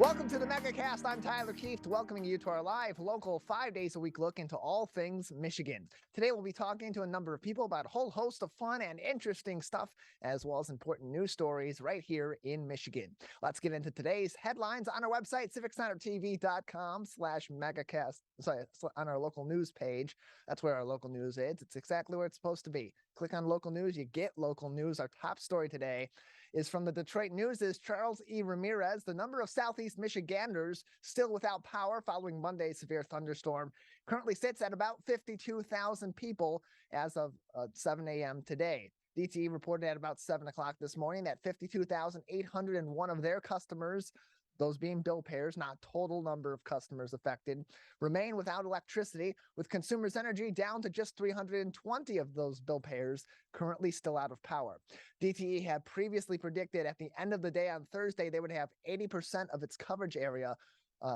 Welcome to the Megacast. I'm Tyler Kieft, welcoming you to our live, local, 5 days a week look into all things Michigan. Today, we'll be talking to a number of people about a whole host of fun and interesting stuff, as well as important news stories right here in Michigan. Let's get into today's headlines on our website, civiccentertv.com/megacast. Sorry, on our local news page. That's where our local news is. It's exactly where it's supposed to be. Click on local news, you get local news. Our top story today is from the Detroit News' Charles E. Ramirez. The number of Southeast Michiganders still without power following Monday's severe thunderstorm currently sits at about 52,000 people as of 7 a.m. today. DTE reported at about 7 o'clock this morning that 52,801 of their customers, those being bill payers, not total number of customers affected, remain without electricity, with Consumers Energy down to just 320 of those bill payers currently still out of power. DTE had previously predicted at the end of the day on Thursday they would have 80% of its coverage area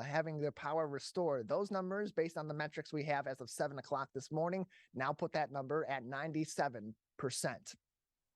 having their power restored. Those numbers, based on the metrics we have as of 7 o'clock this morning, now put that number at 97%.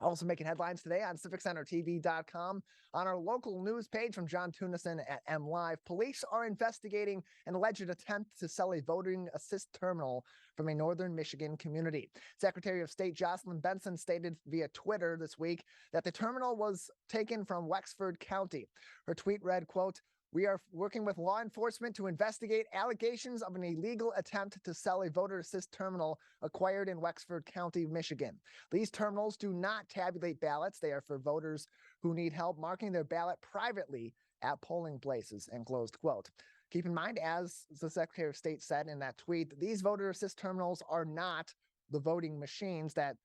Also making headlines today on CivicCenterTV.com. On our local news page from John Tunison at MLive, police are investigating an alleged attempt to sell a voting assist terminal from a northern Michigan community. Secretary of State Jocelyn Benson stated via Twitter this week that the terminal was taken from Wexford County. Her tweet read, quote, "We are working with law enforcement to investigate allegations of an illegal attempt to sell a voter assist terminal acquired in Wexford County, Michigan. These terminals do not tabulate ballots. They are for voters who need help marking their ballot privately at polling places," end closed quote. Keep in mind, as the Secretary of State said in that tweet, these voter assist terminals are not the voting machines that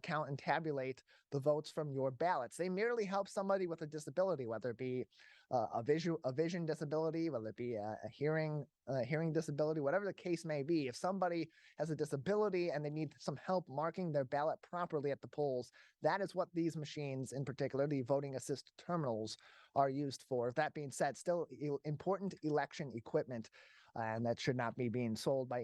count and tabulate the votes from your ballots. They merely help somebody with a disability, whether it be a vision disability, whether it be a hearing disability, whatever the case may be. If somebody has a disability and they need some help marking their ballot properly at the polls, that is what these machines, in particular, the voting assist terminals, are used for. That being said, still important election equipment. And that should not be being sold by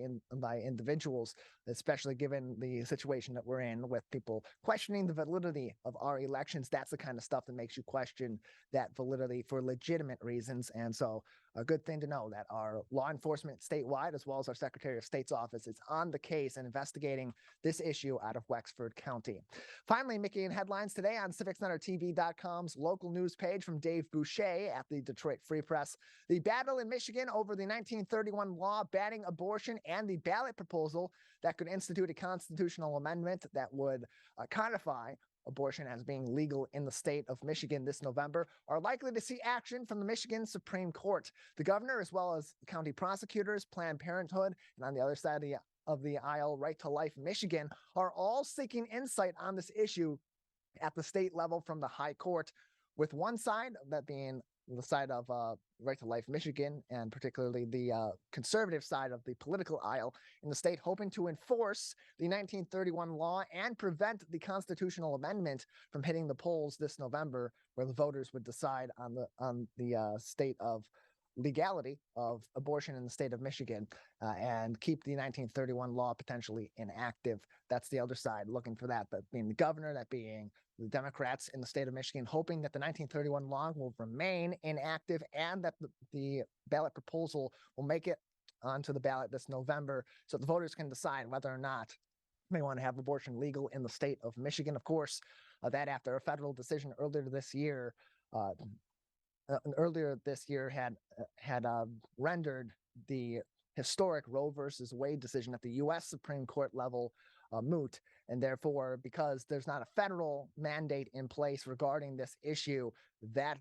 individuals, especially given the situation that we're in with people questioning the validity of our elections. That's the kind of stuff that makes you question that validity for legitimate reasons. And so a good thing to know that our law enforcement statewide, as well as our Secretary of State's office, is on the case and investigating this issue out of Wexford County. Finally, making headlines today on CivicCenterTV.com's local news page from Dave Boucher at the Detroit Free Press. The battle in Michigan over the 1931 law banning abortion and the ballot proposal that could institute a constitutional amendment that would codify abortion as being legal in the state of Michigan this November are likely to see action from the Michigan Supreme Court. The governor, as well as county prosecutors, Planned Parenthood, and on the other side of the aisle, Right to Life Michigan, are all seeking insight on this issue at the state level from the high court, with one side, that being the side of Right to Life Michigan, and particularly the conservative side of the political aisle in the state, hoping to enforce the 1931 law and prevent the constitutional amendment from hitting the polls this November, where the voters would decide on the state of legality of abortion in the state of Michigan and keep the 1931 law potentially inactive. That's the other side looking for that being the governor, that being the Democrats in the state of Michigan, hoping that the 1931 law will remain inactive and that the ballot proposal will make it onto the ballot this November so the voters can decide whether or not they want to have abortion legal in the state of Michigan. Of course, that after a federal decision earlier this year had rendered the historic Roe versus Wade decision at the U.S. Supreme Court level moot. And therefore, because there's not a federal mandate in place regarding this issue, that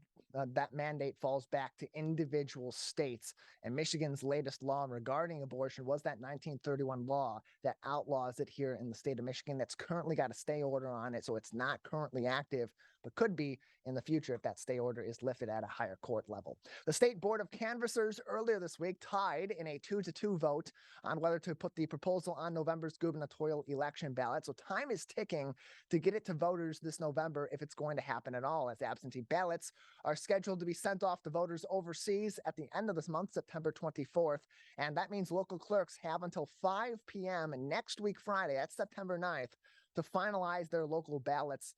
mandate falls back to individual states. And Michigan's latest law regarding abortion was that 1931 law that outlaws it here in the state of Michigan. That's currently got a stay order on it, so it's not currently active, but could be in the future if that stay order is lifted at a higher court level. The State Board of Canvassers earlier this week tied in a 2-2 vote on whether to put the proposal on November's gubernatorial election ballot. So time is ticking to get it to voters this November if it's going to happen at all, as absentee ballots are scheduled to be sent off to voters overseas at the end of this month, September 24th. And that means local clerks have until 5 p.m. next week, Friday, that's September 9th, to finalize their local ballots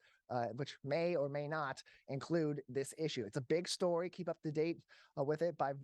which may or may not include this issue. It's a big story. Keep up to date with it by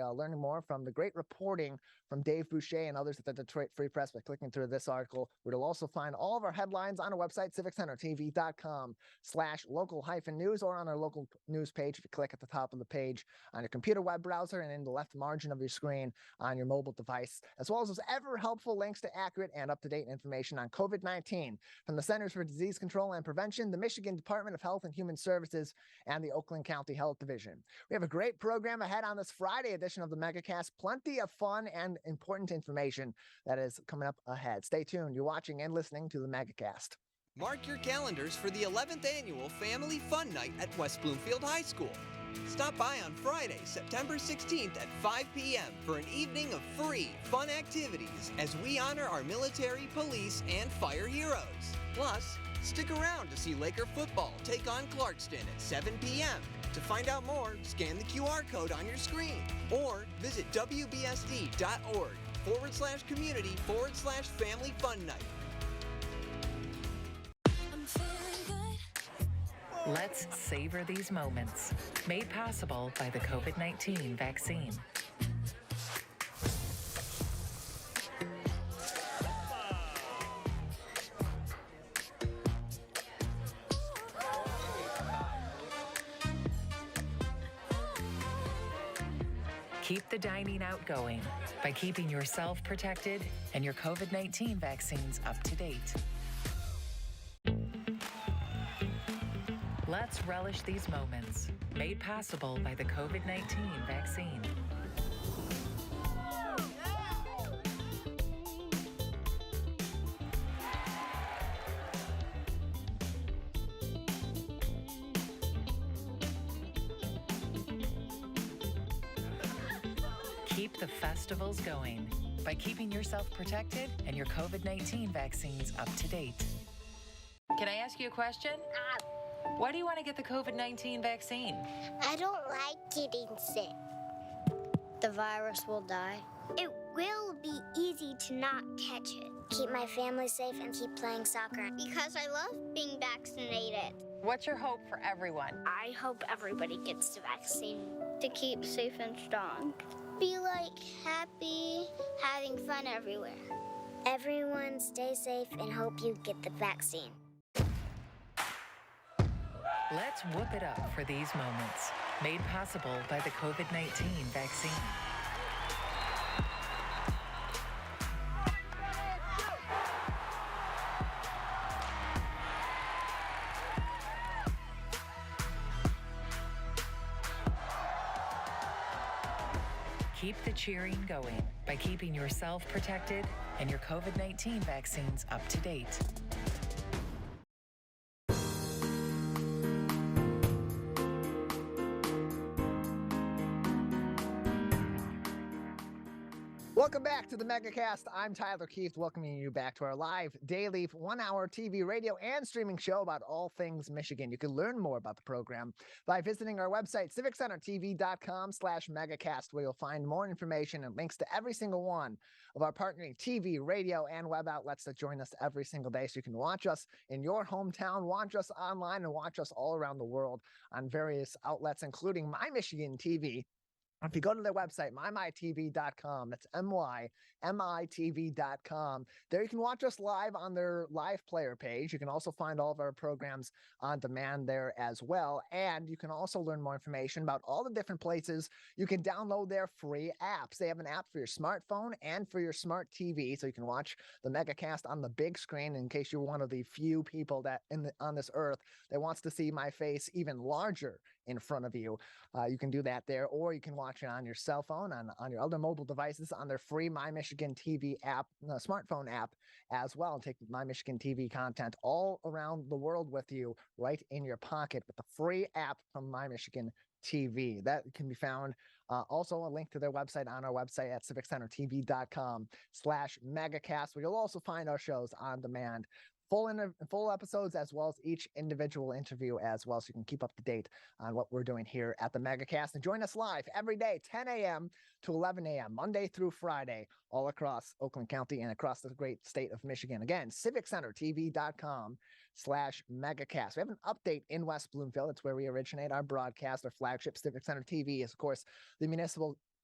learning more from the great reporting from Dave Boucher and others at the Detroit Free Press by clicking through this article, where you'll also find all of our headlines on our website, civiccentertv.com/local-news, or on our local news page. If you click at the top of the page on your computer web browser and in the left margin of your screen on your mobile device, as well as those ever helpful links to accurate and up-to-date information on COVID-19 from the Centers for Disease Control and Prevention, the Michigan Department of Health and Human Services, and the Oakland County Health Division. We have a great program ahead on this Friday edition of the Megacast. Plenty of fun and important information that is coming up ahead. Stay tuned. You're watching and listening to the Megacast. Mark your calendars for the 11th Annual Family Fun Night at West Bloomfield High School. Stop by on Friday, September 16th at 5 p.m. for an evening of free, fun activities as we honor our military, police, and fire heroes. Plus, stick around to see Laker football take on Clarkston at 7 p.m. To find out more, scan the QR code on your screen or visit wbsd.org/community/family fun night. Let's savor these moments, made possible by the COVID-19 vaccine. Keep the dining out going by keeping yourself protected and your COVID-19 vaccines up to date. Let's relish these moments, made possible by the COVID-19 vaccine. Keep the festivals going by keeping yourself protected and your COVID-19 vaccines up to date. Can I ask you a question? Why do you want to get the COVID-19 vaccine? I don't like getting sick. The virus will die. It will be easy to not catch it. Keep my family safe and keep playing soccer. Because I love being vaccinated. What's your hope for everyone? I hope everybody gets the vaccine to keep safe and strong. Be happy, having fun everywhere. Everyone stay safe and hope you get the vaccine. Let's whoop it up for these moments, made possible by the COVID-19 vaccine. Keep the cheering going by keeping yourself protected and your COVID-19 vaccines up to date. Welcome back to the Megacast. I'm Tyler Kieft, welcoming you back to our live daily 1-hour TV, radio, and streaming show about all things Michigan. You can learn more about the program by visiting our website, civiccentertv.com/megacast, where you'll find more information and links to every single one of our partnering TV, radio, and web outlets that join us every single day. So you can watch us in your hometown, watch us online, and watch us all around the world on various outlets, including My Michigan TV. If you go to their website, mymitv.com, that's mymitv.com, there you can watch us live on their live player page. You can also find all of our programs on demand there as well. And you can also learn more information about all the different places you can download their free apps. They have an app for your smartphone and for your smart TV, so you can watch the Megacast on the big screen in case you're one of the few people that on this earth that wants to see my face even larger in front of you. You can do that there, or you can watch it on your cell phone, on your other mobile devices, on their free My Michigan TV app, smartphone app as well, and take My Michigan TV content all around the world with you right in your pocket with the free app from My Michigan TV. That can be found. Also a link to their website on our website at civiccentertv.com/megacast, where you'll also find our shows on demand full episodes, as well as each individual interview as well. So you can keep up to date on what we're doing here at the Megacast, and join us live every day, 10 a.m. to 11 a.m., Monday through Friday, all across Oakland County and across the great state of Michigan. Again, civiccentertv.com/megacast. We have an update in West Bloomfield. It's where we originate our broadcast. Our flagship Civic Center TV is, of course, the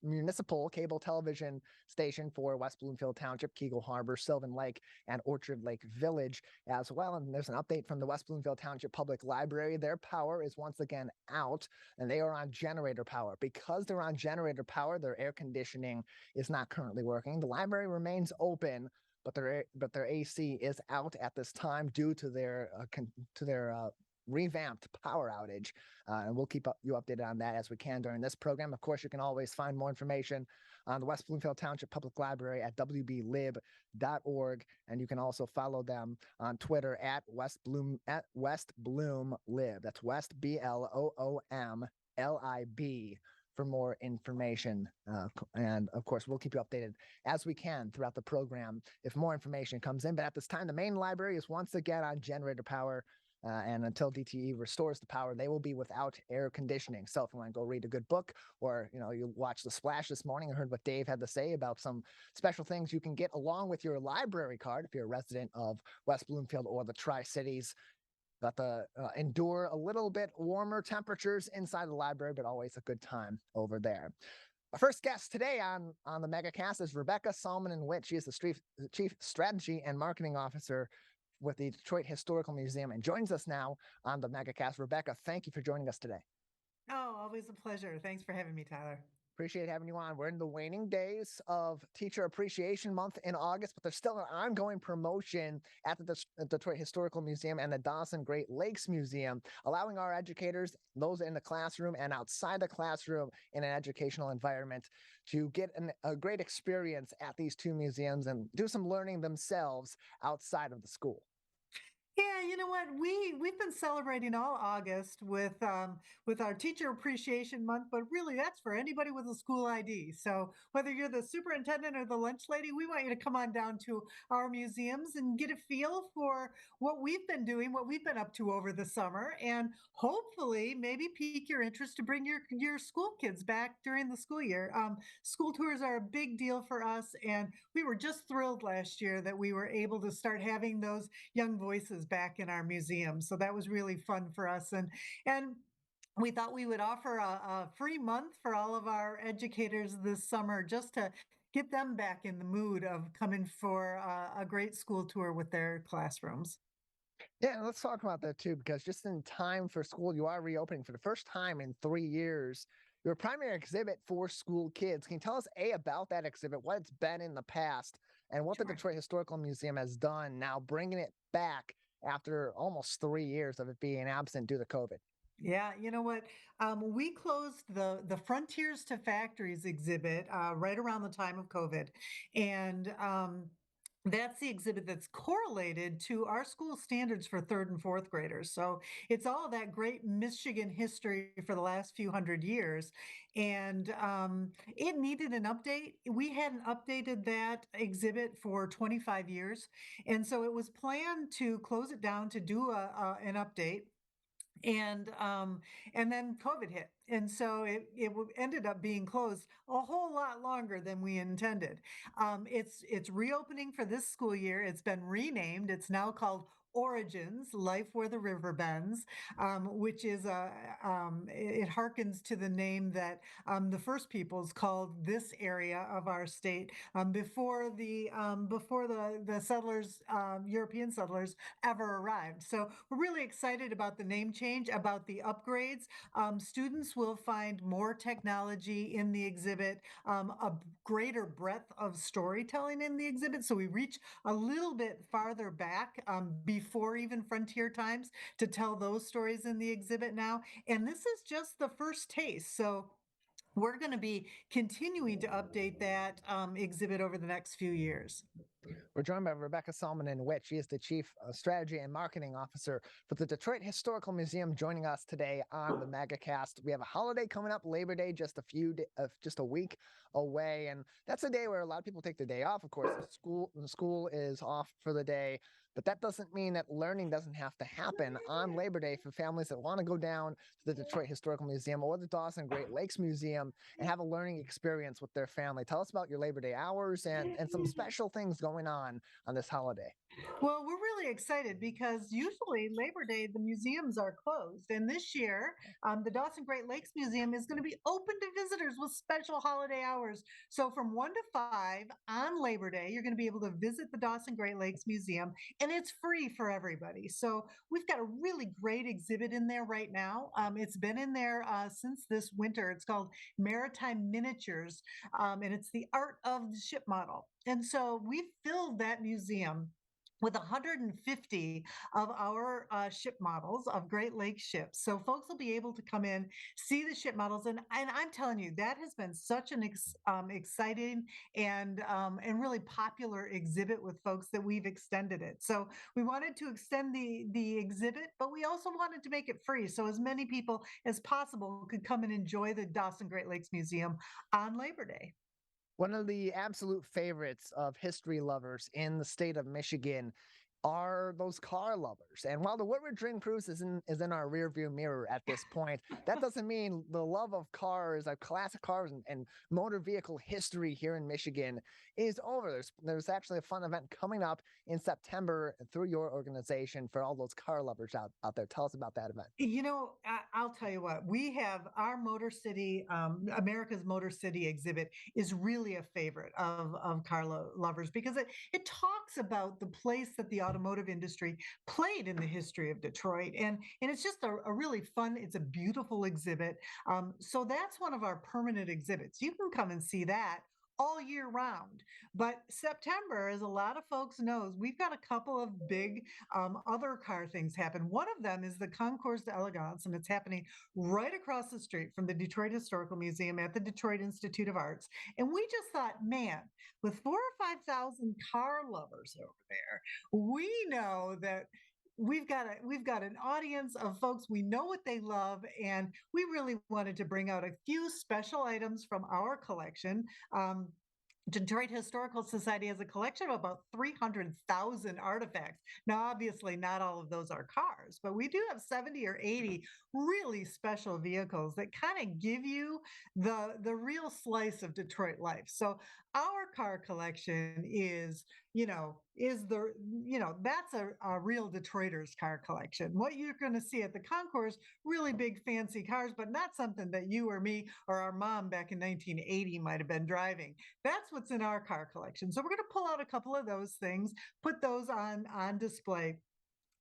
municipal cable television station for West Bloomfield Township, Kegel Harbor, Sylvan Lake, and Orchard Lake Village as well. And there's an update from the West Bloomfield Township Public Library. Their power is once again out, and they are on generator power. Because they're on generator power, their air conditioning is not currently working. The library remains open, but their AC is out at this time due to their revamped power outage, and we'll keep you updated on that as we can during this program. Of course, you can always find more information on the West Bloomfield Township Public Library at wblib.org, and you can also follow them on Twitter at westbloomlib. That's West BLOOMLIB for more information. And of course, we'll keep you updated as we can throughout the program if more information comes in. But at this time, the main library is once again on generator power. And until DTE restores the power, they will be without air conditioning. So if you want to go read a good book, or you watch The Splash this morning and heard what Dave had to say about some special things you can get along with your library card if you're a resident of West Bloomfield or the Tri-Cities. Got to endure a little bit warmer temperatures inside the library, but always a good time over there. Our first guest today on the Megacast is Rebecca Salminen-Witt. She is the Chief Strategy and Marketing Officer with the Detroit Historical Museum, and joins us now on the Megacast. Rebecca, thank you for joining us today. Oh, always a pleasure. Thanks for having me, Tyler. Appreciate having you on. We're in the waning days of Teacher Appreciation Month in August, but there's still an ongoing promotion at the Detroit Historical Museum and the Dawson Great Lakes Museum, allowing our educators, those in the classroom and outside the classroom in an educational environment, to get a great experience at these two museums and do some learning themselves outside of the school. Yeah, you know what? We've been celebrating all August with our Teacher Appreciation Month, but really that's for anybody with a school ID. So whether you're the superintendent or the lunch lady, we want you to come on down to our museums and get a feel for what we've been doing, what we've been up to over the summer, and hopefully maybe pique your interest to bring your school kids back during the school year. School tours are a big deal for us, and we were just thrilled last year that we were able to start having those young voices back in our museum. So that was really fun for us. And we thought we would offer a free month for all of our educators this summer, just to get them back in the mood of coming for a great school tour with their classrooms. Yeah, let's talk about that too, because just in time for school, you are reopening for the first time in 3 years. Your primary exhibit for school kids. Can you tell us about that exhibit, what it's been in the past, and what the Detroit Historical Museum has done now, bringing it back after almost 3 years of it being absent due to COVID? Yeah, you know what? We closed the Frontiers to Factories exhibit right around the time of COVID, and that's the exhibit that's correlated to our school standards for third and fourth graders. So it's all that great Michigan history for the last few hundred years. And it needed an update. We hadn't updated that exhibit for 25 years. And so it was planned to close it down to do an update. And then COVID hit, and so it ended up being closed a whole lot longer than we intended. It's reopening for this school year. It's been renamed. It's now called Origins: Life Where the River Bends, which is it harkens to the name that the First Peoples called this area of our state before the settlers, European settlers, ever arrived. So we're really excited about the name change, about the upgrades. Students will find more technology in the exhibit, a greater breadth of storytelling in the exhibit. So we reach a little bit farther back before even frontier times to tell those stories in the exhibit now. And this is just the first taste. So we're going to be continuing to update that exhibit over the next few years. We're joined by Rebecca Salminen-Witt. She is the Chief Strategy and Marketing Officer for the Detroit Historical Museum, joining us today on the Megacast. We have a holiday coming up, Labor Day, just a week away, and that's a day where a lot of people take the day off. Of course, the school is off for the day. But that doesn't mean that learning doesn't have to happen on Labor Day for families that want to go down to the Detroit Historical Museum or the Dawson Great Lakes Museum and have a learning experience with their family. Tell us about your Labor Day hours and some special things going on this holiday. Well, we're really excited because usually Labor Day, the museums are closed. And this year, the Dawson Great Lakes Museum is going to be open to visitors with special holiday hours. So from 1 to 5 on Labor Day, you're going to be able to visit the Dawson Great Lakes Museum, and it's free for everybody. So we've got a really great exhibit in there right now. It's been in there since this winter. It's called Maritime Miniatures, and it's the art of the ship model. And so we filled that museum with 150 of our ship models of Great Lakes ships. So folks will be able to come in, see the ship models. And I'm telling you, that has been such an exciting and really popular exhibit with folks that we've extended it. So we wanted to extend the exhibit, but we also wanted to make it free. So as many people as possible could come and enjoy the Dawson Great Lakes Museum on Labor Day. One of the absolute favorites of history lovers in the state of Michigan are those car lovers. And while the Woodward Dream Cruise is in our rearview mirror at this point, that doesn't mean the love of cars, of classic cars and motor vehicle history here in Michigan is over. There's actually a fun event coming up in September through your organization for all those car lovers out there. Tell us about that event. You know, I'll tell you what, we have our Motor City, America's Motor City exhibit is really a favorite of car lovers because it talks about the place that the automotive industry played in the history of Detroit. And it's just a really fun, it's a beautiful exhibit. So that's one of our permanent exhibits. You can come and see that all year round. But September, as a lot of folks knows, we've got a couple of big other car things happen. One of them is the Concours d'Elegance, and it's happening right across the street from the Detroit Historical Museum at the Detroit Institute of Arts. And we just thought, man, with 4,000 or 5,000 car lovers over there, we know that we've got an audience of folks, we know what they love, and we really wanted to bring out a few special items from our collection. Detroit Historical Society has a collection of about 300,000 artifacts. Now, obviously, not all of those are cars, but we do have 70 or 80 really special vehicles that kind of give you the real slice of Detroit life. So our car collection is that's a real Detroiters car collection. What you're going to see at the concourse, really big fancy cars, but not something that you or me or our mom back in 1980 might have been driving. That's what's in our car collection. So we're going to pull out a couple of those things, put those on display.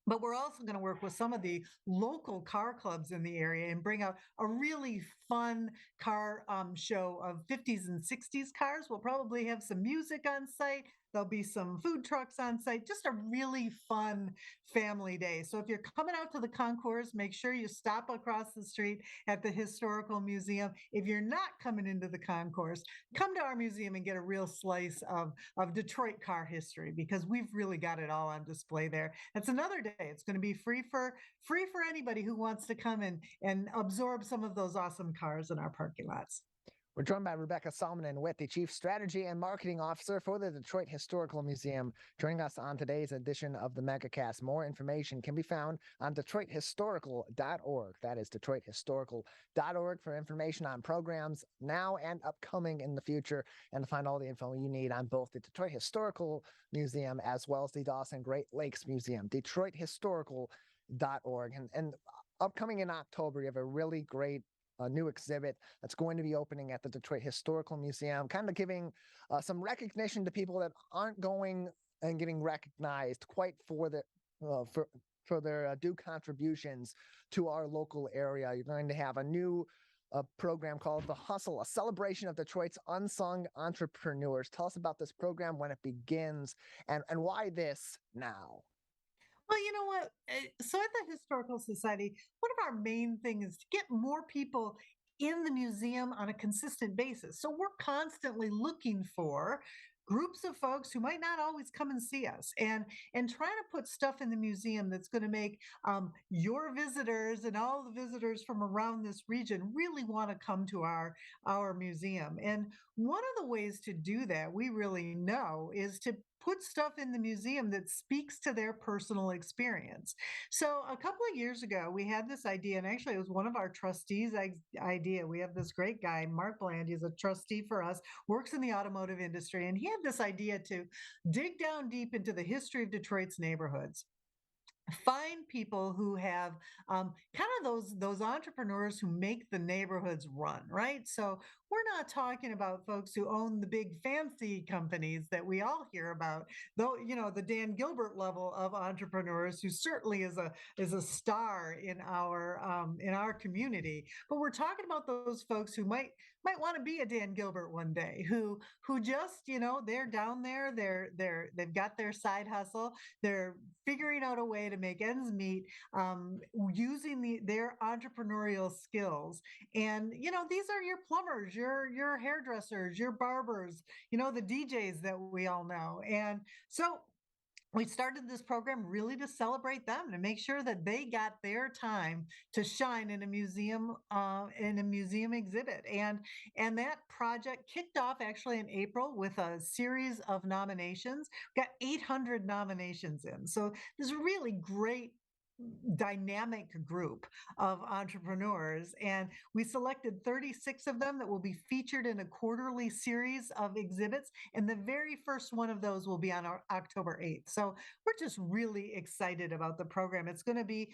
But we're also going to work with some of the local car clubs in the area and bring out a really fun car show of 50s and 60s cars. We'll probably have some music on site. There'll be some food trucks on site, just a really fun family day. So if you're coming out to the concourse, make sure you stop across the street at the Historical Museum. If you're not coming into the concourse, come to our museum and get a real slice of Detroit car history because we've really got it all on display there. That's another day. It's going to be free for anybody who wants to come and absorb some of those awesome cars in our parking lots. We're joined by Rebecca Salminen-Witt, the Chief Strategy and Marketing Officer for the Detroit Historical Museum, joining us on today's edition of the Megacast. More information can be found on DetroitHistorical.org. That is DetroitHistorical.org for information on programs now and upcoming in the future, and to find all the info you need on both the Detroit Historical Museum as well as the Dawson Great Lakes Museum, DetroitHistorical.org. And upcoming in October, you have a really great new exhibit that's going to be opening at the Detroit Historical Museum, kind of giving some recognition to people that aren't going and getting recognized quite for their due contributions to our local area. You're going to have a new program called The Hustle, a celebration of Detroit's unsung entrepreneurs. Tell us about this program, when it begins, and why this now? Well, you know what? So at the Historical Society, one of our main things is to get more people in the museum on a consistent basis. So we're constantly looking for groups of folks who might not always come and see us and trying to put stuff in the museum that's going to make your visitors and all the visitors from around this region really want to come to our museum. And one of the ways to do that, we really know, is to put stuff in the museum that speaks to their personal experience. So a couple of years ago, we had this idea, and actually it was one of our trustees' idea. We have this great guy, Mark Bland. He's a trustee for us, works in the automotive industry, and he had this idea to dig down deep into the history of Detroit's neighborhoods. Find people who have kind of those entrepreneurs who make the neighborhoods run, right? So we're not talking about folks who own the big fancy companies that we all hear about, though, the Dan Gilbert level of entrepreneurs, who certainly is a star in our community. But we're talking about those folks who might want to be a Dan Gilbert one day, who just, they're down there, they've got their side hustle, they're figuring out a way to make ends meet, using their entrepreneurial skills. And these are your plumbers, your hairdressers, your barbers, the DJs that we all know. And so we started this program really to celebrate them, to make sure that they got their time to shine in a museum exhibit. And that project kicked off actually in April with a series of nominations. We got 800 nominations in. So this really great dynamic group of entrepreneurs, and we selected 36 of them that will be featured in a quarterly series of exhibits, and the very first one of those will be on October 8th. So we're just really excited about the program. It's going to be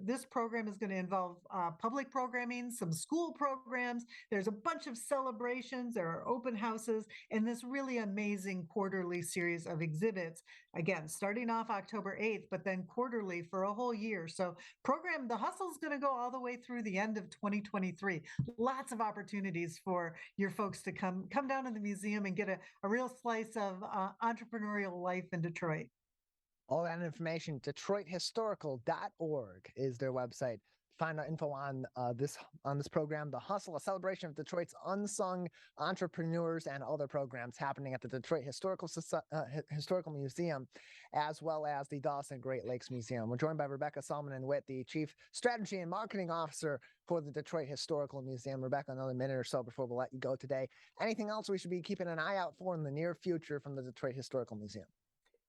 this program is going to involve public programming, some school programs, there's a bunch of celebrations, there are open houses, and this really amazing quarterly series of exhibits, again starting off October 8th, but then quarterly for a whole year. So the hustle is going to go all the way through the end of 2023. Lots of opportunities for your folks to come down to the museum and get a real slice of entrepreneurial life in Detroit. All that information, DetroitHistorical.org is their website. Find out info on this program, The Hustle, a celebration of Detroit's unsung entrepreneurs, and other programs happening at the Detroit Historical Museum, as well as the Dawson Great Lakes Museum. We're joined by Rebecca Salminen-Witt, the Chief Strategy and Marketing Officer for the Detroit Historical Museum. Rebecca, another minute or so before we'll let you go today. Anything else we should be keeping an eye out for in the near future from the Detroit Historical Museum?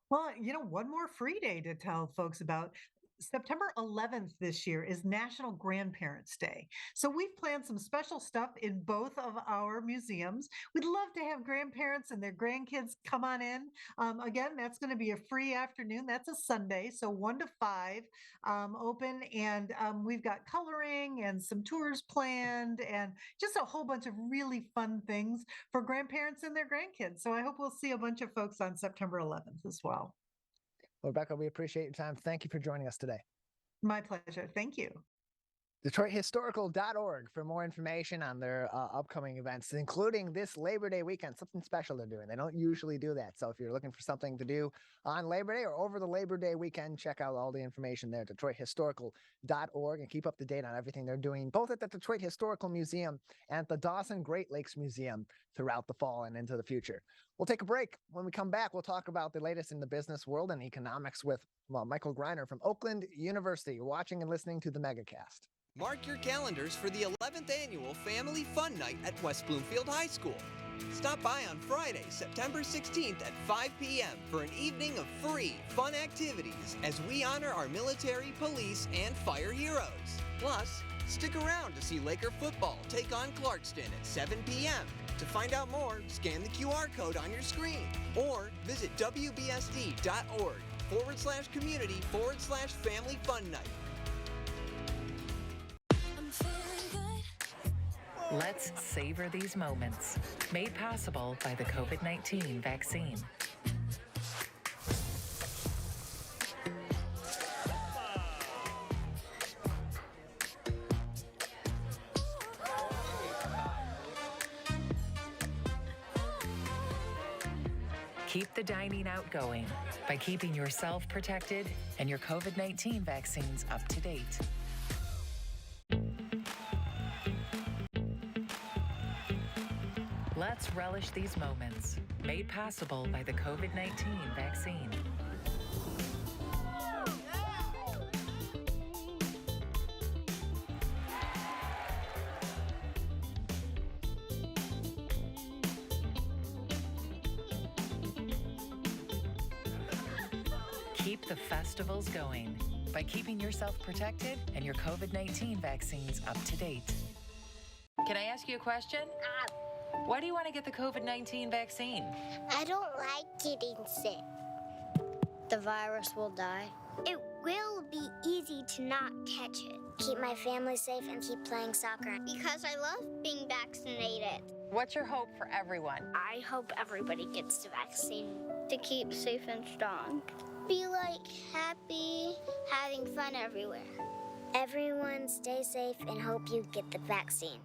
Well, one more free day to tell folks about. September 11th this year is National Grandparents' Day. So we've planned some special stuff in both of our museums. We'd love to have grandparents and their grandkids come on in. Again, that's going to be a free afternoon. That's a Sunday, so 1 to 5 open. And we've got coloring and some tours planned and just a whole bunch of really fun things for grandparents and their grandkids. So I hope we'll see a bunch of folks on September 11th as well. Rebecca, we appreciate your time. Thank you for joining us today. My pleasure. Thank you. DetroitHistorical.org for more information on their upcoming events, including this Labor Day weekend, something special they're doing. They don't usually do that. So if you're looking for something to do on Labor Day or over the Labor Day weekend, check out all the information there, DetroitHistorical.org, and keep up to date on everything they're doing, both at the Detroit Historical Museum and at the Dawson Great Lakes Museum throughout the fall and into the future. We'll take a break. When we come back, we'll talk about the latest in the business world and economics with Michael Greiner from Oakland University. You're watching and listening to the Megacast. Mark your calendars for the 11th Annual Family Fun Night at West Bloomfield High School. Stop by on Friday, September 16th at 5 p.m. for an evening of free, fun activities as we honor our military, police, and fire heroes. Plus, stick around to see Laker football take on Clarkston at 7 p.m. To find out more, scan the QR code on your screen or visit wbsd.org/community/family fun night. Let's savor these moments, made possible by the COVID-19 vaccine. Keep the dining out going by keeping yourself protected and your COVID-19 vaccines up to date. Let's relish these moments, made possible by the COVID-19 vaccine. Keep the festivals going by keeping yourself protected and your COVID-19 vaccines up to date. Can I ask you a question? Why do you want to get the COVID-19 vaccine? I don't like getting sick. The virus will die. It will be easy to not catch it. Keep my family safe and keep playing soccer because I love being vaccinated. What's your hope for everyone? I hope everybody gets the vaccine to keep safe and strong. Be happy, having fun everywhere. Everyone stay safe and hope you get the vaccine.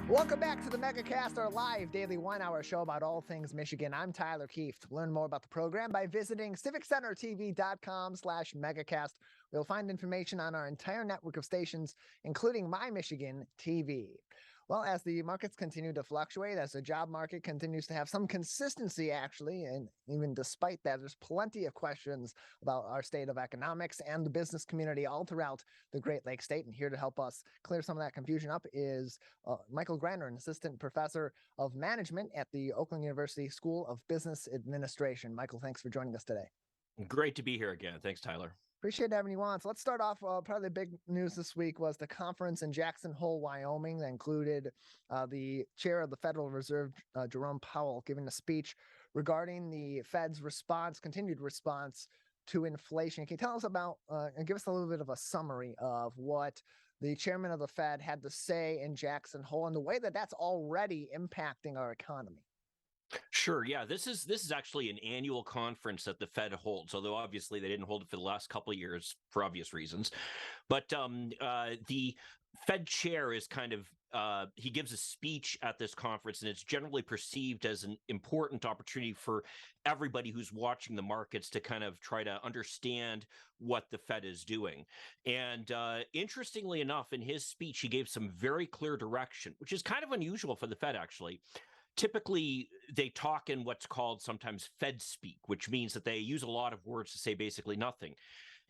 Welcome back to the Megacast, our live daily 1-hour show about all things Michigan. I'm Tyler Kieft. Learn more about the program by visiting civiccentertv.com/megacast. You'll find information on our entire network of stations, including My Michigan TV. Well, as the markets continue to fluctuate, as the job market continues to have some consistency, actually, and even despite that, there's plenty of questions about our state of economics and the business community all throughout the Great Lakes State. And here to help us clear some of that confusion up is Michael Greiner, an assistant professor of management at the Oakland University School of Business Administration. Michael, thanks for joining us today. Great to be here again. Thanks, Tyler. Appreciate having you on. So let's start off. Probably the big news this week was the conference in Jackson Hole, Wyoming, that included the chair of the Federal Reserve, Jerome Powell, giving a speech regarding the Fed's continued response to inflation. Can you tell us about and give us a little bit of a summary of what the chairman of the Fed had to say in Jackson Hole and the way that that's already impacting our economy? Sure. Yeah, this is actually an annual conference that the Fed holds, although obviously they didn't hold it for the last couple of years for obvious reasons. But the Fed chair is he gives a speech at this conference, and it's generally perceived as an important opportunity for everybody who's watching the markets to kind of try to understand what the Fed is doing. And interestingly enough, in his speech, he gave some very clear direction, which is kind of unusual for the Fed, actually. Typically, they talk in what's called sometimes Fed speak, which means that they use a lot of words to say basically nothing.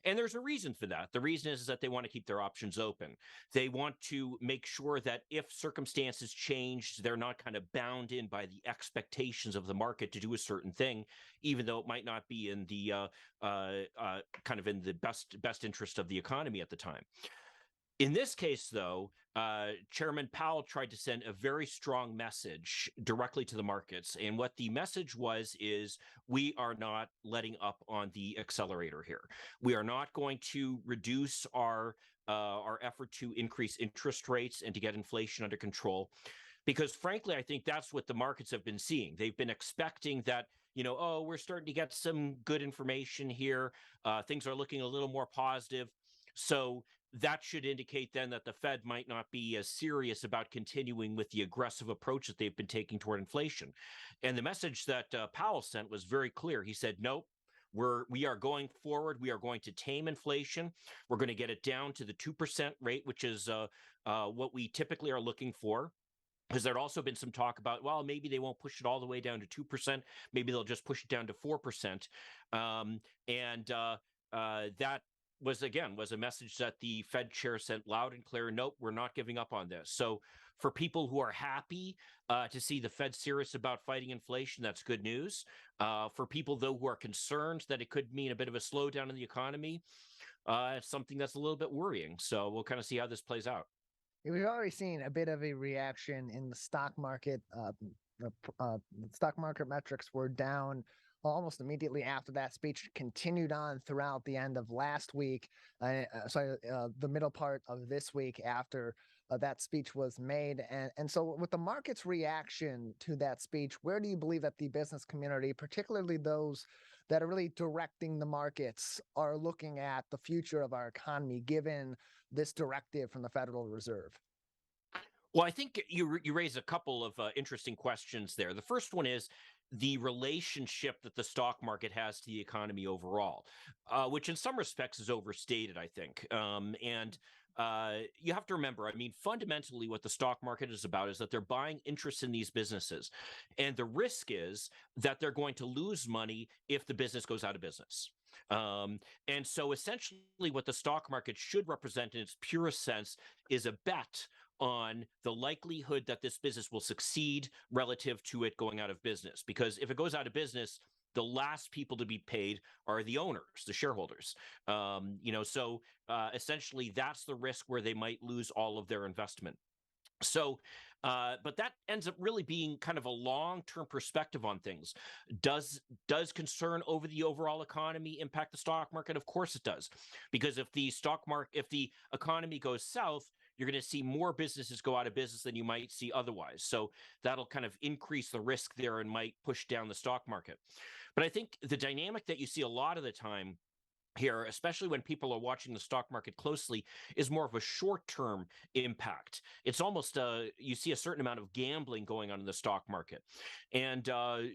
And there's a reason for that. The reason is that they want to keep their options open. They want to make sure that if circumstances change, they're not kind of bound in by the expectations of the market to do a certain thing, even though it might not be in the kind of in the best interest of the economy at the time. In this case, though, Chairman Powell tried to send a very strong message directly to the markets. And what the message is we are not letting up on the accelerator here. We are not going to reduce our effort to increase interest rates and to get inflation under control. Because frankly, I think that's what the markets have been seeing. They've been expecting that, we're starting to get some good information here. Things are looking a little more positive. So that should indicate then that the Fed might not be as serious about continuing with the aggressive approach that they've been taking toward inflation. And the message that Powell sent was very clear. He said, nope, we are going forward. We are going to tame inflation. We're going to get it down to the 2% rate, which is what we typically are looking for. Because there'd also been some talk about, well, maybe they won't push it all the way down to 2%. Maybe they'll just push it down to 4%. That was a message that the Fed chair sent loud and clear. Nope, we're not giving up on this. So for people who are happy to see the Fed serious about fighting inflation, that's good news. For people, though, who are concerned that it could mean a bit of a slowdown in the economy, it's something that's a little bit worrying. So we'll kind of see how this plays out. We've already seen a bit of a reaction in the stock market. The stock market metrics were down almost immediately after that speech, continued on throughout the end of last week, the middle part of this week after that speech was made. And so with the market's reaction to that speech, where do you believe that the business community, particularly those that are really directing the markets, are looking at the future of our economy, given this directive from the Federal Reserve? Well, I think you raise a couple of interesting questions there. The first one is the relationship that the stock market has to the economy overall, which in some respects is overstated, I think. You have to remember, I mean, fundamentally what the stock market is about is that they're buying interest in these businesses. And the risk is that they're going to lose money if the business goes out of business. And so essentially what the stock market should represent in its purest sense is a bet on the likelihood that this business will succeed relative to it going out of business. Because if it goes out of business, the last people to be paid are the owners, the shareholders. So essentially that's the risk where they might lose all of their investment. So, but that ends up really being kind of a long-term perspective on things. Does concern over the overall economy impact the stock market? Of course it does, because if the economy goes south, you're going to see more businesses go out of business than you might see otherwise. So that'll kind of increase the risk there and might push down the stock market. But I think the dynamic that you see a lot of the time here, especially when people are watching the stock market closely, is more of a short-term impact. It's almost you see a certain amount of gambling going on in the stock market. And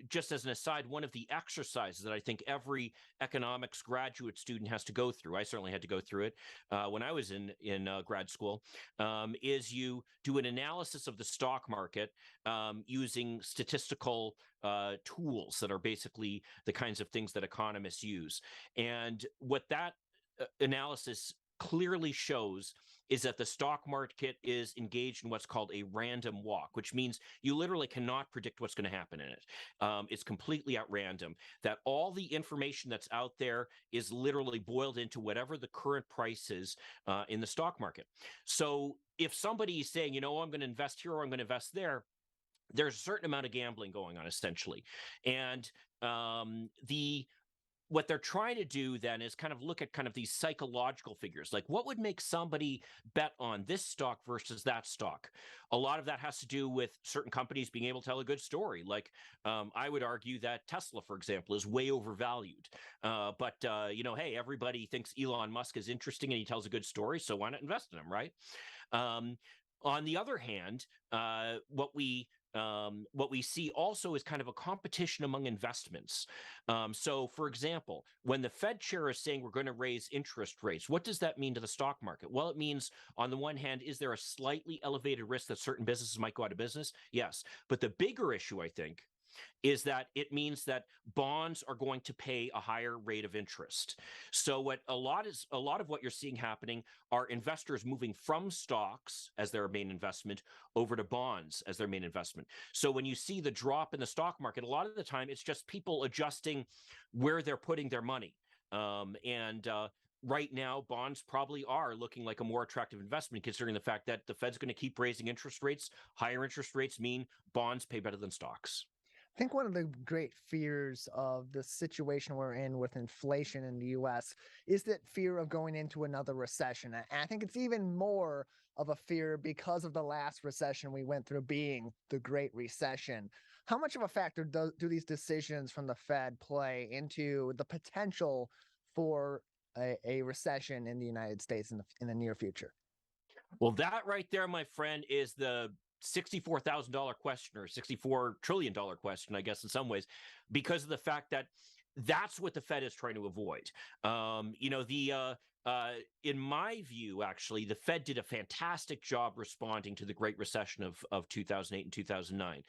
just as an aside, one of the exercises that I think every economics graduate student has to go through, I certainly had to go through it when I was in grad school, is you do an analysis of the stock market using statistical tools that are basically the kinds of things that economists use. And what that analysis clearly shows is that the stock market is engaged in what's called a random walk, which means you literally cannot predict what's going to happen in it. It's completely at random, that all the information that's out there is literally boiled into whatever the current price is in the stock market. So if somebody is saying, I'm going to invest here or I'm going to invest there, there's a certain amount of gambling going on, essentially. And what they're trying to do then is kind of look at kind of these psychological figures, like what would make somebody bet on this stock versus that stock. A lot of that has to do with certain companies being able to tell a good story. Like I would argue that Tesla, for example, is way overvalued. But hey, everybody thinks Elon Musk is interesting and he tells a good story, so why not invest in him, right? On the other hand, what we see also is kind of a competition among investments. So, for example, when the Fed chair is saying we're going to raise interest rates, what does that mean to the stock market? Well, it means, on the one hand, is there a slightly elevated risk that certain businesses might go out of business? Yes. But the bigger issue, I think, is that it means that bonds are going to pay a higher rate of interest. So what a lot of what you're seeing happening are investors moving from stocks as their main investment over to bonds as their main investment. So when you see the drop in the stock market, a lot of the time it's just people adjusting where they're putting their money. Right now, bonds probably are looking like a more attractive investment, considering the fact that the Fed's going to keep raising interest rates. Higher interest rates mean bonds pay better than stocks. I think one of the great fears of the situation we're in with inflation in the US is that fear of going into another recession. And I think it's even more of a fear because of the last recession we went through being the Great Recession. How much of a factor do these decisions from the Fed play into the potential for a recession in the United States in the near future? Well, that right there, my friend, is the $64,000 question, or $64 trillion question, I guess, in some ways, because of the fact that that's what the Fed is trying to avoid. In my view, actually, the Fed did a fantastic job responding to the Great Recession of 2008 and 2009.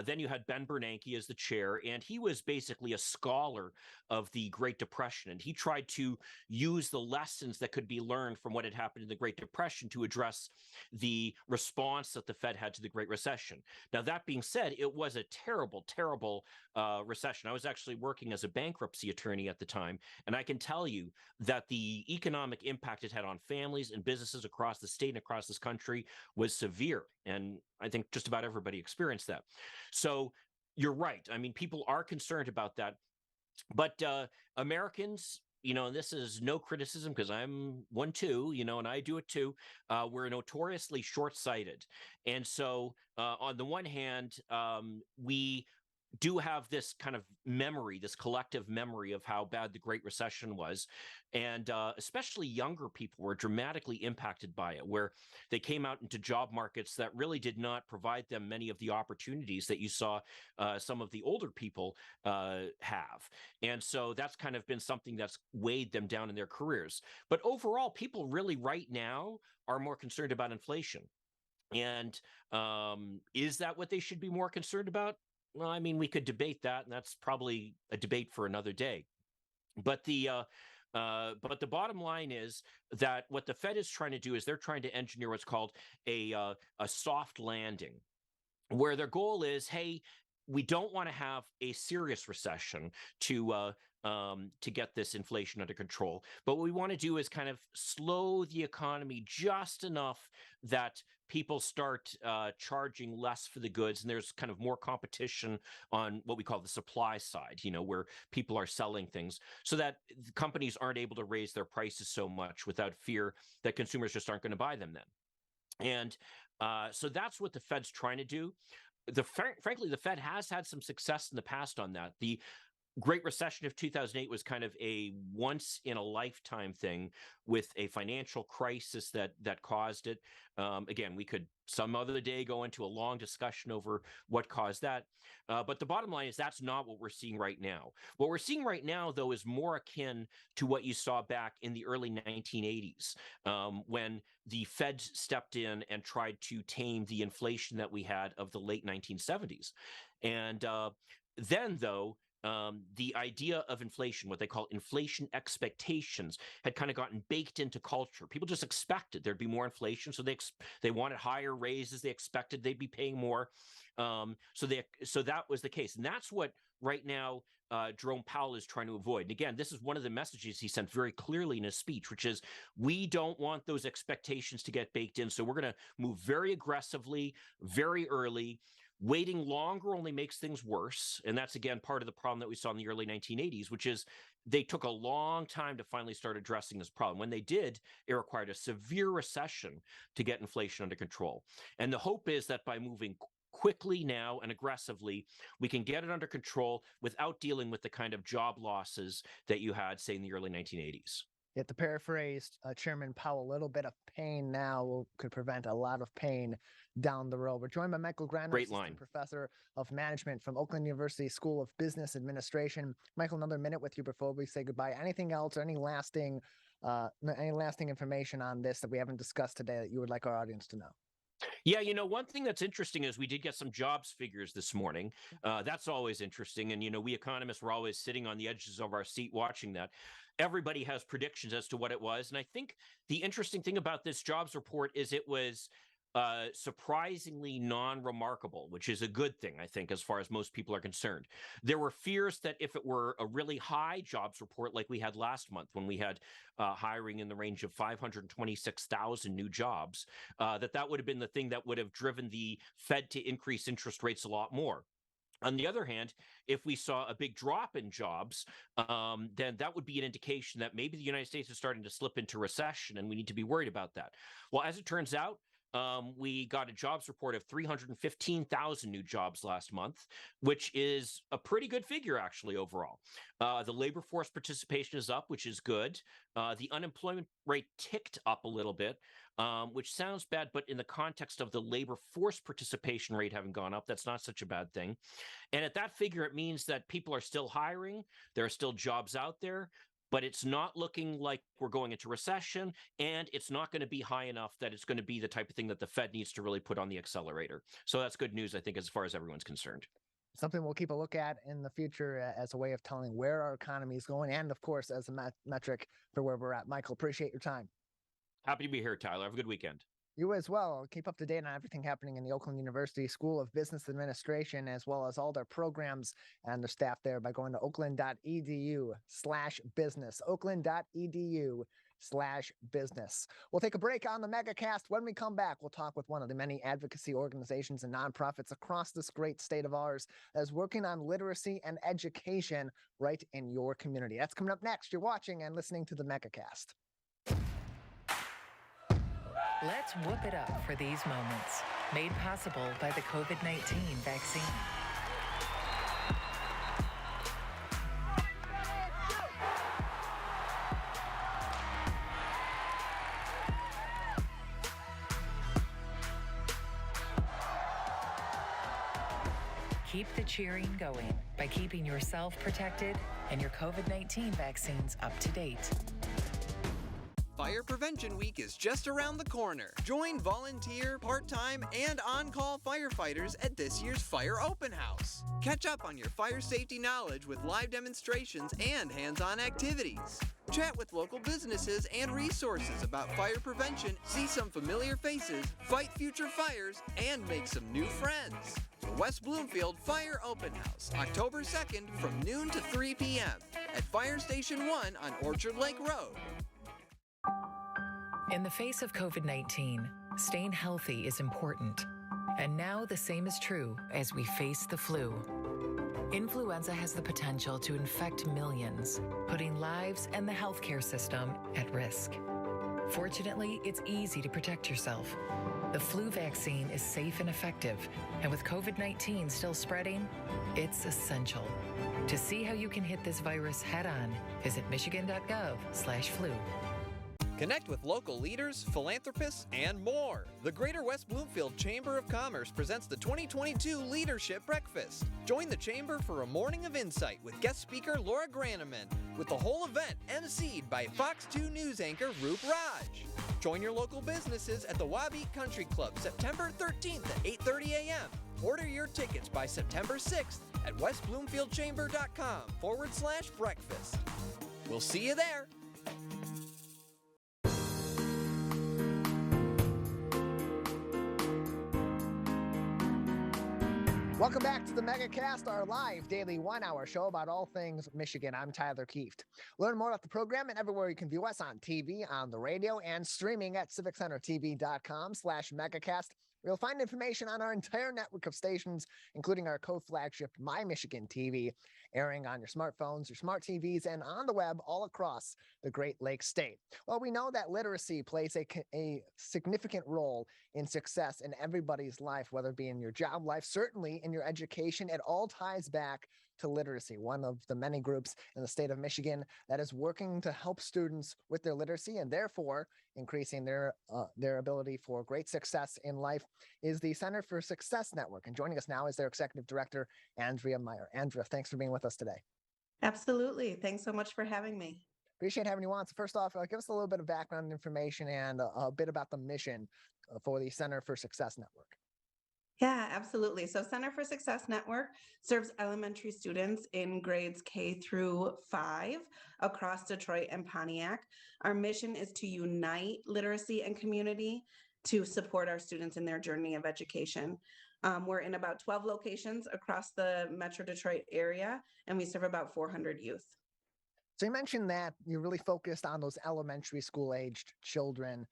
Then you had Ben Bernanke as the chair, and he was basically a scholar of the Great Depression. And he tried to use the lessons that could be learned from what had happened in the Great Depression to address the response that the Fed had to the Great Recession. Now, that being said, it was a terrible, terrible recession. I was actually working as a bankruptcy attorney at the time, and I can tell you that the economic impact it had on families and businesses across the state and across this country was severe. And I think just about everybody experienced that. So you're right. I mean, people are concerned about that. But Americans, and this is no criticism because I'm one too, and I do it too. We're notoriously short-sighted. And so on the one hand, we do have this kind of memory, this collective memory of how bad the Great Recession was. And especially younger people were dramatically impacted by it, where they came out into job markets that really did not provide them many of the opportunities that you saw some of the older people have. And so that's kind of been something that's weighed them down in their careers. But overall, people really right now are more concerned about inflation. And is that what they should be more concerned about? Well, I mean, we could debate that, and that's probably a debate for another day. But the But the bottom line is that what the Fed is trying to do is they're trying to engineer what's called a soft landing, where their goal is, hey, we don't want to have a serious recession to get this inflation under control. But what we want to do is kind of slow the economy just enough that people start charging less for the goods, and there's kind of more competition on what we call the supply side, where people are selling things, so that companies aren't able to raise their prices so much without fear that consumers just aren't going to buy them then. And so that's what the Fed's trying to do. Frankly, the Fed has had some success in the past on that. The Great Recession of 2008 was kind of a once in a lifetime thing with a financial crisis that caused it. Again, we could some other day go into a long discussion over what caused that. But the bottom line is that's not what we're seeing right now. What we're seeing right now, though, is more akin to what you saw back in the early 1980s, when the Fed stepped in and tried to tame the inflation that we had of the late 1970s. And then, though, the idea of inflation, what they call inflation expectations, had kind of gotten baked into culture. People just expected there'd be more inflation, so they wanted higher raises. They expected they'd be paying more. So that was the case, and that's what right now Jerome Powell is trying to avoid. And again, this is one of the messages he sent very clearly in his speech, which is we don't want those expectations to get baked in. So we're going to move very aggressively, very early. Waiting longer only makes things worse. And that's, again, part of the problem that we saw in the early 1980s, which is they took a long time to finally start addressing this problem. When they did, it required a severe recession to get inflation under control. And the hope is that by moving quickly now and aggressively, we can get it under control without dealing with the kind of job losses that you had, say, in the early 1980s. Yet to paraphrase Chairman Powell, a little bit of pain now could prevent a lot of pain down the road. We're joined by Michael Greiner, Great line. Professor of Management from Oakland University School of Business Administration. Michael, another minute with you before we say goodbye. Anything else or any lasting information on this that we haven't discussed today that you would like our audience to know? Yeah, one thing that's interesting is we did get some jobs figures this morning. That's always interesting. And, we economists were always sitting on the edges of our seat watching that. Everybody has predictions as to what it was. And I think the interesting thing about this jobs report is it was surprisingly non-remarkable, which is a good thing, I think, as far as most people are concerned. There were fears that if it were a really high jobs report like we had last month, when we had hiring in the range of 526,000 new jobs, that would have been the thing that would have driven the Fed to increase interest rates a lot more. On the other hand, if we saw a big drop in jobs, then that would be an indication that maybe the United States is starting to slip into recession, and we need to be worried about that. Well, as it turns out, we got a jobs report of 315,000 new jobs last month, which is a pretty good figure, actually, overall. The labor force participation is up, which is good. The unemployment rate ticked up a little bit, which sounds bad, but in the context of the labor force participation rate having gone up, that's not such a bad thing. And at that figure, it means that people are still hiring. There are still jobs out there. But it's not looking like we're going into recession, and it's not going to be high enough that it's going to be the type of thing that the Fed needs to really put on the accelerator. So that's good news, I think, as far as everyone's concerned. Something we'll keep a look at in the future as a way of telling where our economy is going, and, of course, as a metric for where we're at. Michael, appreciate your time. Happy to be here, Tyler. Have a good weekend. You as well. Keep up to date on everything happening in the Oakland University School of Business Administration, as well as all their programs and their staff there by going to oakland.edu/business, oakland.edu/business. We'll take a break on the Megacast. When we come back, we'll talk with one of the many advocacy organizations and nonprofits across this great state of ours that is working on literacy and education right in your community. That's coming up next. You're watching and listening to the Megacast. Let's whoop it up for these moments, made possible by the COVID-19 vaccine. Keep the cheering going by keeping yourself protected and your COVID-19 vaccines up to date. Fire Prevention Week is just around the corner. Join volunteer, part-time, and on-call firefighters at this year's Fire Open House. Catch up on your fire safety knowledge with live demonstrations and hands-on activities. Chat with local businesses and resources about fire prevention, see some familiar faces, fight future fires, and make some new friends. The West Bloomfield Fire Open House, October 2nd from noon to 3 p.m. at Fire Station 1 on Orchard Lake Road. In the face of COVID-19, staying healthy is important. And now the same is true as we face the flu. Influenza has the potential to infect millions, putting lives and the healthcare system at risk. Fortunately, it's easy to protect yourself. The flu vaccine is safe and effective, and with COVID-19 still spreading, it's essential. To see how you can hit this virus head-on, visit michigan.gov/flu. Connect with local leaders, philanthropists, and more. The Greater West Bloomfield Chamber of Commerce presents the 2022 Leadership Breakfast. Join the Chamber for a morning of insight with guest speaker Laura Granneman, with the whole event emceed by Fox 2 News anchor Roop Raj. Join your local businesses at the Wabeat Country Club September 13th at 8:30 a.m. Order your tickets by September 6th at westbloomfieldchamber.com/breakfast. We'll see you there. Welcome back to the Megacast, our live daily 1-hour show about all things Michigan. I'm Tyler Kieft. Learn more about the program and everywhere you can view us on TV, on the radio, and streaming at civiccentertv.com/Megacast. You'll find information on our entire network of stations, including our co-flagship My Michigan TV, airing on your smartphones, your smart TVs, and on the web all across the Great Lakes state. Well, we know that literacy plays a significant role in success in everybody's life, whether it be in your job life, certainly in your education. It all ties back to literacy, one of the many groups in the state of Michigan that is working to help students with their literacy and therefore increasing their ability for great success in life is the Center for Success Network. And joining us now is their executive director, Andrea Meyer. Andrea, thanks for being with us today. Absolutely. Thanks so much for having me. Appreciate having you on. So first off, give us a little bit of background information and a bit about the mission for the Center for Success Network. Yeah, absolutely. So Center for Success Network serves elementary students in grades K through 5 across Detroit and Pontiac. Our mission is to unite literacy and community to support our students in their journey of education. We're in about 12 locations across the Metro Detroit area, and we serve about 400 youth. So you mentioned that you're really focused on those elementary school aged children,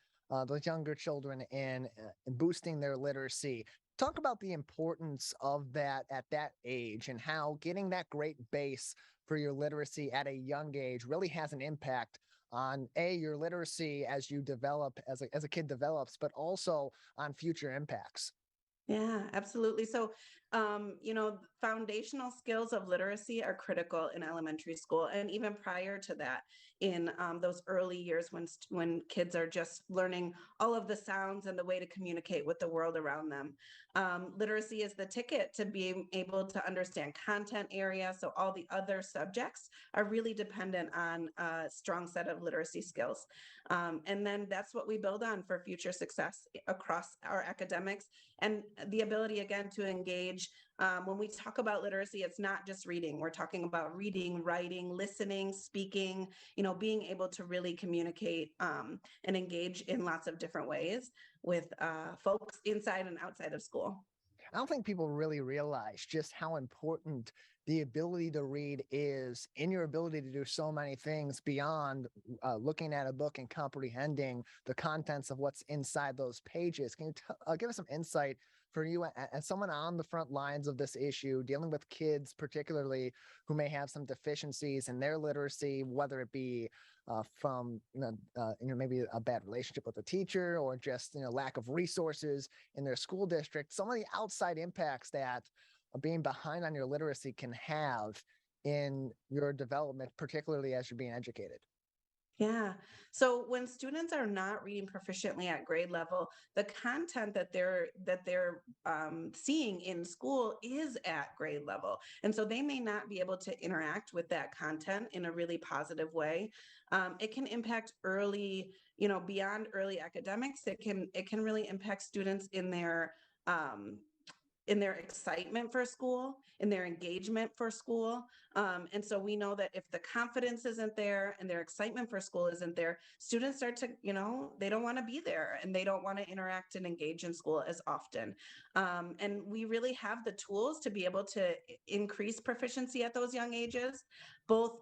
those younger children in boosting their literacy. Talk about the importance of that at that age and how getting that great base for your literacy at a young age really has an impact on your literacy as you develop, as a kid develops, but also on future impacts. Yeah, absolutely. So, foundational skills of literacy are critical in elementary school, and even prior to that, in those early years when kids are just learning all of the sounds and the way to communicate with the world around them. Literacy is the ticket to being able to understand content area. So all the other subjects are really dependent on a strong set of literacy skills. And then that's what we build on for future success across our academics and the ability, again, to engage. When we talk about literacy, it's not just reading. We're talking about reading, writing, listening, speaking, being able to really communicate and engage in lots of different ways with folks inside and outside of school. I don't think people really realize just how important the ability to read is in your ability to do so many things beyond looking at a book and comprehending the contents of what's inside those pages. Can you give us some insight for you as someone on the front lines of this issue, dealing with kids particularly who may have some deficiencies in their literacy, whether it be from maybe a bad relationship with a teacher or just lack of resources in their school district, some of the outside impacts that being behind on your literacy can have in your development, particularly as you're being educated? Yeah. So when students are not reading proficiently at grade level, the content that they're seeing in school is at grade level, and so they may not be able to interact with that content in a really positive way. It can impact early, beyond early academics. It can really impact students um, in their excitement for school, in their engagement for school. And so we know that if the confidence isn't there and their excitement for school isn't there, students start to, they don't want to be there and they don't want to interact and engage in school as often. And we really have the tools to be able to increase proficiency at those young ages, both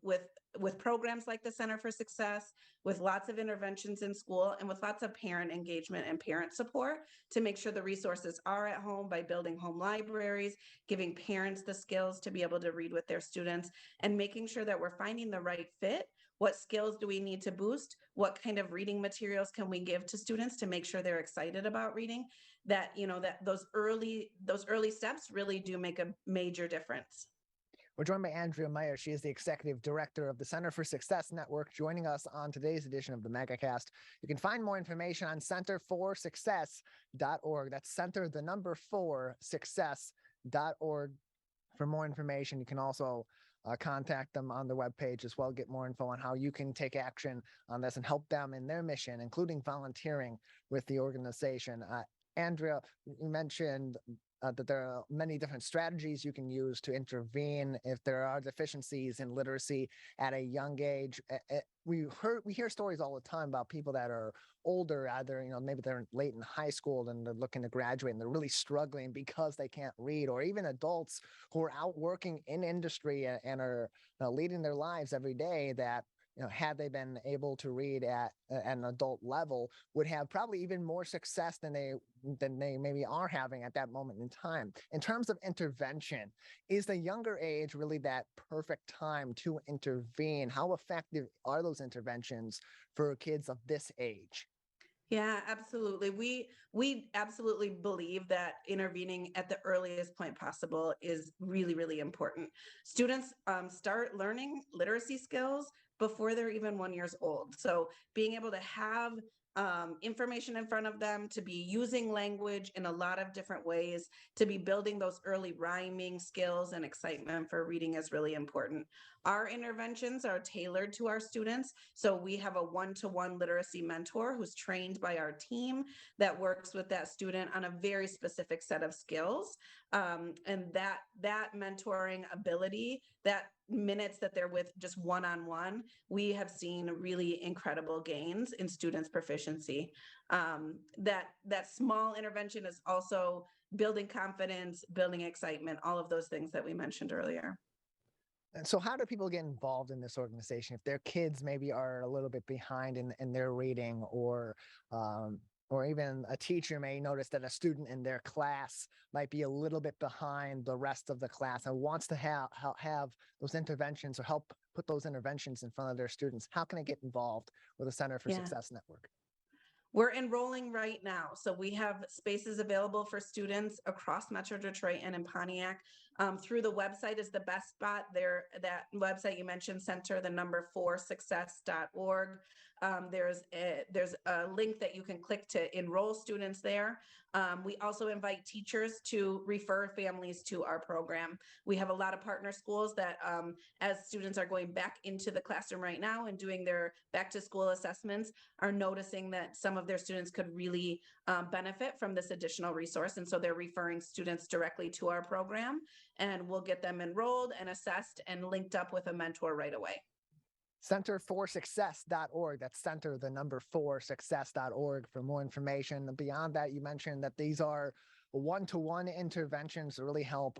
with programs like the Center for Success, with lots of interventions in school, and with lots of parent engagement and parent support to make sure the resources are at home by building home libraries, giving parents the skills to be able to read with their students, and making sure that we're finding the right fit. What skills do we need to boost? What kind of reading materials can we give to students to make sure they're excited about reading? That, that those early steps really do make a major difference. We're joined by Andrea Meyer. She is the executive director of the Center for Success Network, joining us on today's edition of the Megacast. You can find more information on centerforsuccess.org. That's center, the number 4, success.org. For more information, you can also contact them on the webpage as well, get more info on how you can take action on this and help them in their mission, including volunteering with the organization. Andrea, you mentioned that there are many different strategies you can use to intervene if there are deficiencies in literacy at a young age. We hear stories all the time about people that are older, either maybe they're late in high school and they're looking to graduate and they're really struggling because they can't read, or even adults who are out working in industry and are leading their lives every day that, had they been able to read at an adult level, would have probably even more success than they maybe are having at that moment in time. In terms of intervention, is the younger age really that perfect time to intervene? How effective are those interventions for kids of this age? Yeah, absolutely. We absolutely believe that intervening at the earliest point possible is really, really important. Students start learning literacy skills before they're even 1 year old. So being able to have information in front of them, to be using language in a lot of different ways, to be building those early rhyming skills and excitement for reading is really important. Our interventions are tailored to our students. So we have a one-to-one literacy mentor who's trained by our team that works with that student on a very specific set of skills. And that mentoring ability, that minutes that they're with just one-on-one, we have seen really incredible gains in students' proficiency. That small intervention is also building confidence, building excitement, all of those things that we mentioned earlier. And so how do people get involved in this organization if their kids maybe are a little bit behind in their reading, or even a teacher may notice that a student in their class might be a little bit behind the rest of the class and wants to have those interventions or help put those interventions in front of their students? How can they get involved with the Center for Success Network? We're enrolling right now. So we have spaces available for students across Metro Detroit and in Pontiac. Through the website is the best spot there. That website you mentioned, center, the number 4 success.org. There's a link that you can click to enroll students there. We also invite teachers to refer families to our program. We have a lot of partner schools that, as students are going back into the classroom right now and doing their back to school assessments, are noticing that some of their students could really benefit from this additional resource. And so they're referring students directly to our program, and we'll get them enrolled and assessed and linked up with a mentor right away. Centerforsuccess.org. That's center, the number 4 success.org for more information. Beyond that, you mentioned that these are one-to-one interventions to really help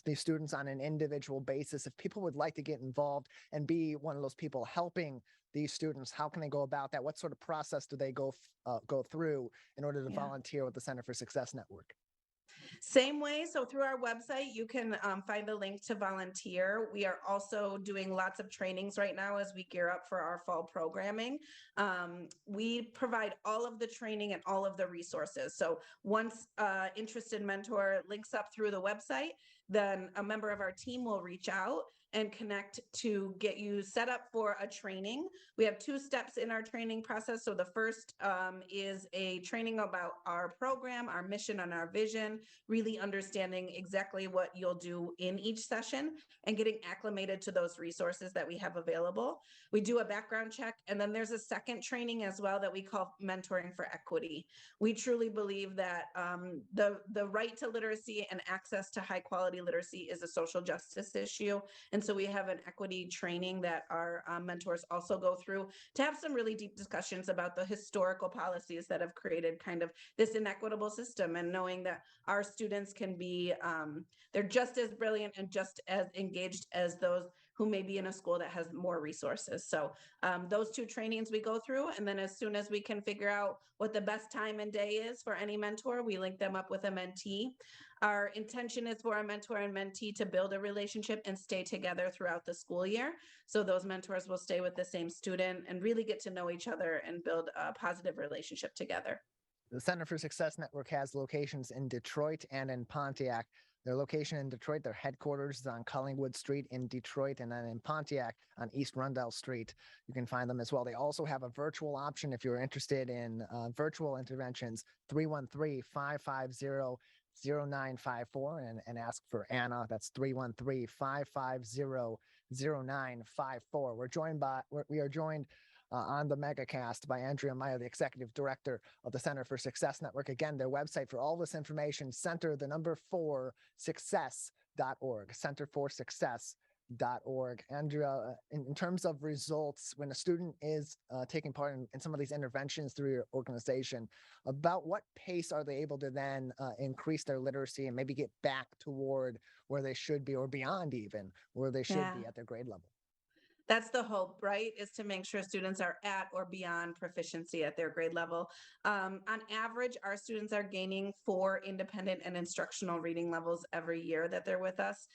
these students on an individual basis. If people would like to get involved and be one of those people helping these students, how can they go about that? What sort of process do they go through in order to volunteer with the Center for Success Network? Same way. So through our website, you can find the link to volunteer. We are also doing lots of trainings right now as we gear up for our fall programming. We provide all of the training and all of the resources. So once interested mentor links up through the website, then a member of our team will reach out and connect to get you set up for a training. We have 2 steps in our training process. So the first is a training about our program, our mission, and our vision, really understanding exactly what you'll do in each session and getting acclimated to those resources that we have available. We do a background check, and then there's a second training as well that we call Mentoring for Equity. We truly believe that the right to literacy and access to high quality literacy is a social justice issue. And so we have an equity training that our mentors also go through to have some really deep discussions about the historical policies that have created kind of this inequitable system, and knowing that our students can be, they're just as brilliant and just as engaged as those who may be in a school that has more resources. So those 2 trainings we go through, and then as soon as we can figure out what the best time and day is for any mentor, we link them up with a mentee. Our intention is for a mentor and mentee to build a relationship and stay together throughout the school year. So those mentors will stay with the same student and really get to know each other and build a positive relationship together. The Center for Success Network has locations in Detroit and in Pontiac. Their location in Detroit, their headquarters is on Collingwood Street in Detroit, and then in Pontiac on East Rundell Street. You can find them as well. They also have a virtual option if you're interested in virtual interventions, 313-550-0954 and ask for Anna. That's 313-550-0954. We are joined on the Megacast by Andrea Meyer, the Executive Director of the Center for Success Network. Again, their website for all this information, center4success.org, center4success.org. Andrea, in terms of results, when a student is taking part in some of these interventions through your organization, about what pace are they able to then increase their literacy and maybe get back toward where they should be, or beyond even where they should be at their grade level? That's the hope, right? Is to make sure students are at or beyond proficiency at their grade level. On average, our students are gaining 4 independent and instructional reading levels every year that they're with us.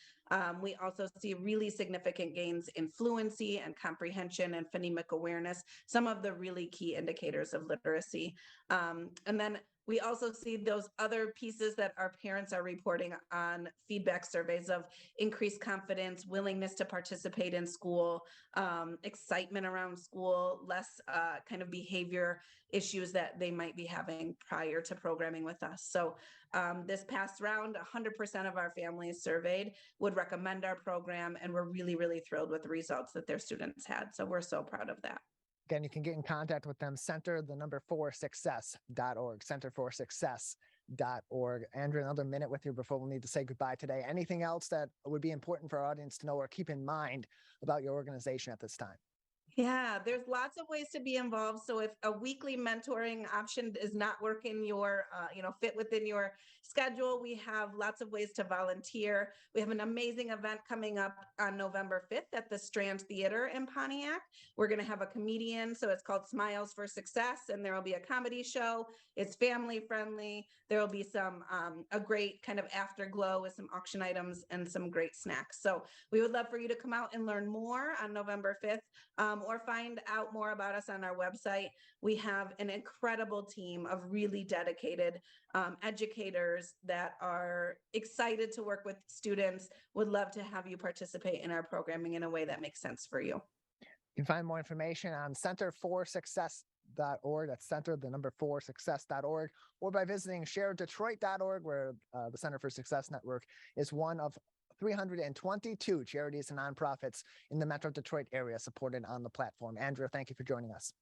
We also see really significant gains in fluency and comprehension and phonemic awareness, some of the really key indicators of literacy. And then we also see those other pieces that our parents are reporting on feedback surveys of increased confidence, willingness to participate in school, excitement around school, less kind of behavior issues that they might be having prior to programming with us. So this past round, 100% of our families surveyed would recommend our program, and we're really, really thrilled with the results that their students had. So we're so proud of that. Again, you can get in contact with them, center4success.org, center4success.org. Andrea, another minute with you before we need to say goodbye today. Anything else that would be important for our audience to know or keep in mind about your organization at this time? Yeah, there's lots of ways to be involved. So if a weekly mentoring option is not working your, fit within your schedule, we have lots of ways to volunteer. We have an amazing event coming up on November 5th at the Strand Theater in Pontiac. We're going to have a comedian. So it's called Smiles for Success, and there will be a comedy show. It's family friendly. There will be a great kind of afterglow with some auction items and some great snacks. So we would love for you to come out and learn more on November 5th. Or find out more about us on our website. We have an incredible team of really dedicated educators that are excited to work with students, would love to have you participate in our programming in a way that makes sense for you. You can find more information on center4success.org. That's center4success.org, or by visiting sharedetroit.org, where the Center for Success Network is one of 322 charities and nonprofits in the Metro Detroit area supported on the platform. Andrea, thank you for joining us.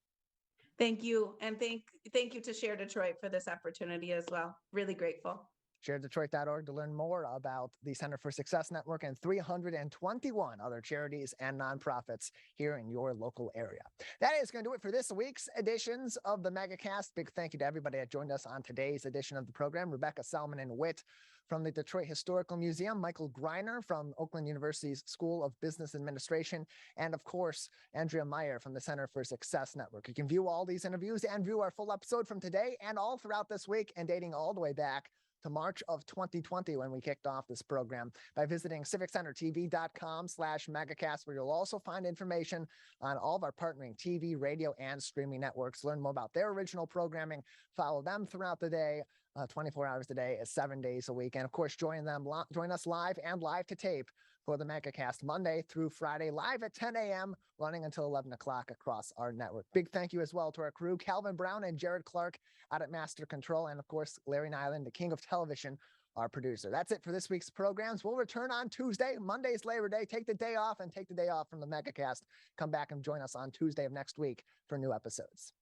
Thank you. And thank you to Share Detroit for this opportunity as well. Really grateful. ShareDetroit.org to learn more about the Center for Success Network and 321 other charities and nonprofits here in your local area. That is going to do it for this week's editions of the Megacast. Big thank you to everybody that joined us on today's edition of the program. Rebecca Salminen-Witt from the Detroit Historical Museum, Michael Greiner from Oakland University's School of Business Administration, and of course, Andrea Meyer from the Center for Success Network. You can view all these interviews and view our full episode from today and all throughout this week, and dating all the way back to March of 2020 when we kicked off this program, by visiting civiccentertv.com/megacast, where you'll also find information on all of our partnering TV, radio, and streaming networks. Learn more about their original programming, follow them throughout the day, 24 hours a day, 7 days a week. And of course, join us live and live to tape for the Megacast Monday through Friday, live at 10 a.m., running until 11 o'clock across our network. Big thank you as well to our crew, Calvin Brown and Jared Clark out at Master Control, and of course, Larry Nyland, the king of television, our producer. That's it for this week's programs. We'll return on Tuesday. Monday's Labor Day. Take the day off and take the day off from the Megacast. Come back and join us on Tuesday of next week for new episodes.